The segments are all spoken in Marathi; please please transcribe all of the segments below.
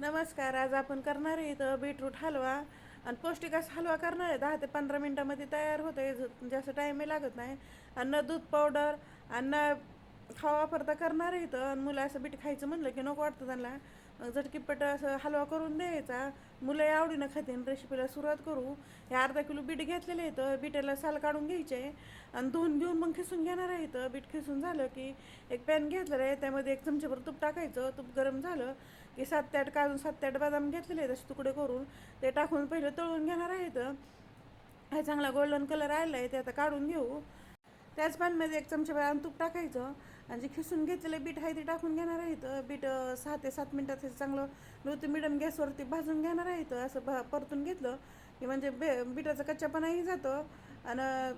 नमस्कार. आज आपण करणार आहे इथं बीटरूट हलवा आणि पौष्टिक असा हलवा करणार आहे. 10 ते 15 मिनटामध्ये तयार होते. जास्त टाईमही लागत नाही. आणि न दूध पावडर आणि न खावा वापरता करणार आहे इथं. आणि मुलं असं बीट खायचं म्हणलं की नको वाटतं त्यांना. मग झटकीपट असं हलवा करून द्यायचा. मुलं आवडीनं खातील. रेसिपीला सुरुवात करू. हे अर्धा किलो बीट घेतलेले इथं. बीटाला साल काढून घ्यायचे आणि धुवून घेऊन मग खिसून घेणार आहे इथं. बीट खिसून झालं की एक पॅन घेतलेलं आहे. त्यामध्ये 1 चमचेभर तूप टाकायचं. तूप गरम झालं की 7 ते 8 काजून 7 ते 8 बदाम घेतलेले आहेत असे तुकडे करून ते टाकून पहिलं तळून घेणार आहेत. हा चांगला गोल्डन कलर आलेला आहे ते आता काढून घेऊ. त्याच पॅनमध्ये 1 चमचेभर तूप टाकायचं आणि जे खिसून घेतलेलं बीट आहे ते टाकून घेणार आहेत. बीट 6 ते 7 मिनटात हे चांगलं लो ते मिडियम गॅसवरती भाजून घेणार आहेत. असं परतून घेतलं की म्हणजे बीटाचा कच्चापणाही जातो आणि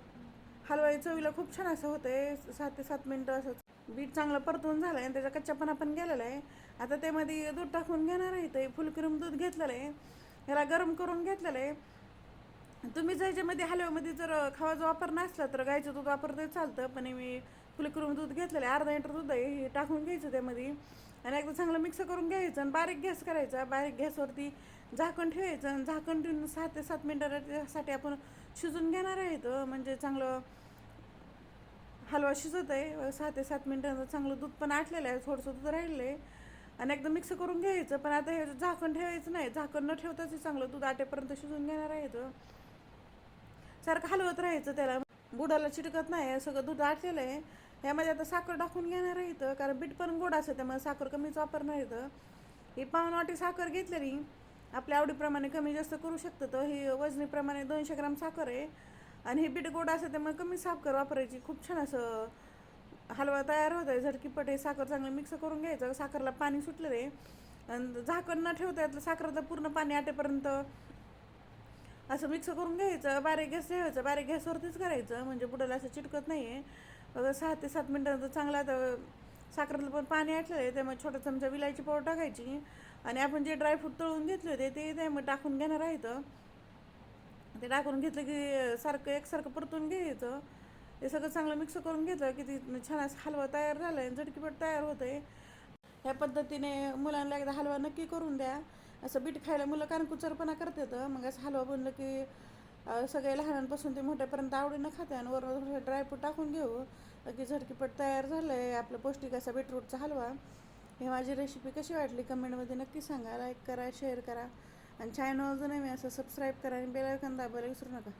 हलवाई चवीला खूप छान असं होतं आहे. 6 ते 7 मिनटं असं बीट चांगलं परतून झालं आहे आणि त्याचा कच्चापणा पण गेलेला आहे. आता त्यामध्ये दूध टाकून घेणार आहे. ते फुल क्रीम दूध घेतलेलं आहे. ह्याला गरम करून घेतलेलं आहे. तुम्ही जर याच्यामध्ये हलव्यामध्ये जर खवाचा वापर नसला तर गाईचं दूध वापरते चालतं. पण मी फुल क्रीम दूध घेतलेलं आहे. अर्धा लिटर दूध आहे हे टाकून घ्यायचं त्यामध्ये आणि एकदा चांगलं मिक्स करून घ्यायचं आणि बारीक गॅस करायचा. बारीक गॅसवरती झाकण ठेवायचं आणि झाकण ठेवून 6 ते 7 मिनटासाठी आपण शिजून घेणार आहेत. म्हणजे चांगलं हलवा शिजत आहे. 6 ते 7 मिनटांचं चांगलं दूध पण आटलेलं आहे. थोडंसं दूध राहिलं आहे आणि एकदम मिक्स करून घ्यायचं. पण आता हे झाकण ठेवायचं नाही. झाकण न ठेवताच चांगलं दूध आटेपर्यंत शिजून घेणार आहे. सारखं हलवत राहायचं. त्याला बुडाला चिटकत नाही. सगळं दूध आटलेलं आहे. ह्यामध्ये आता साखर टाकून घेणार आहे कारण बीट पण गोड असतं त्यामुळे साखर कमीच वापरणार आहे. ही पाऊण वाटी साखर घेतलेली आपल्या आवडीप्रमाणे कमी जास्त करू शकतं. तर ही वजनीप्रमाणे 200 ग्राम साखर आहे आणि हे बीट गोड असतं त्यामुळे कमी साखर वापरायची. खूप छान असं हलवा तयार होत आहे. झटकीपट हे साखर चांगलं मिक्स करून घ्यायचं. साखरला पाणी सुटलेलं आहे आणि झाकण न ठेवता यातलं साखरेचं पूर्ण पाणी आटेपर्यंत असं मिक्स करून घ्यायचं. बारीक गॅस ठेवायचं. बारीक गॅसवरतीच करायचं म्हणजे बुडाला असं चिटकत नाही आहे. 6 ते 7 मिनटानंतर चांगला आता साखरेला पण पाणी आटलेलं आहे त्यामुळे छोटा चमचा विलायची पावडर टाकायची आणि आपण जे ड्रायफ्रूट तळून घेतले होते ते त्यामध्ये टाकून घेणार आहेत. ते टाकून घेतलं की सारखं एकसारखं परतून घ्यायचं. ते सगळं चांगलं मिक्स करून घेतलं की ती छान असं हलवा तयार झाला आहे. झटकीपट तयार होतं आहे. ह्या पद्धतीने मुलांना एकदा हलवा नक्की करून द्या. असं बीट खायला मुलं कानकुचरपणा करतात. मग असं हलवा बनलं की सगळे लहानांपासून ते मोठ्यापर्यंत आवडीनं खाते आणि वरून थोडं ड्रायफ्रूट टाकून घेऊ की झटकीपट तयार झालं आहे आपलं पौष्टिक असा बीटरूटचा हलवा. हे माझी रेसिपी कशी वाटली कमेंटमध्ये नक्की सांगा. लाईक करा, शेअर करा आणि चॅनल जर नाही असं सबस्क्राईब करा आणि बेल आयकॉन दाबायला विसरू नका.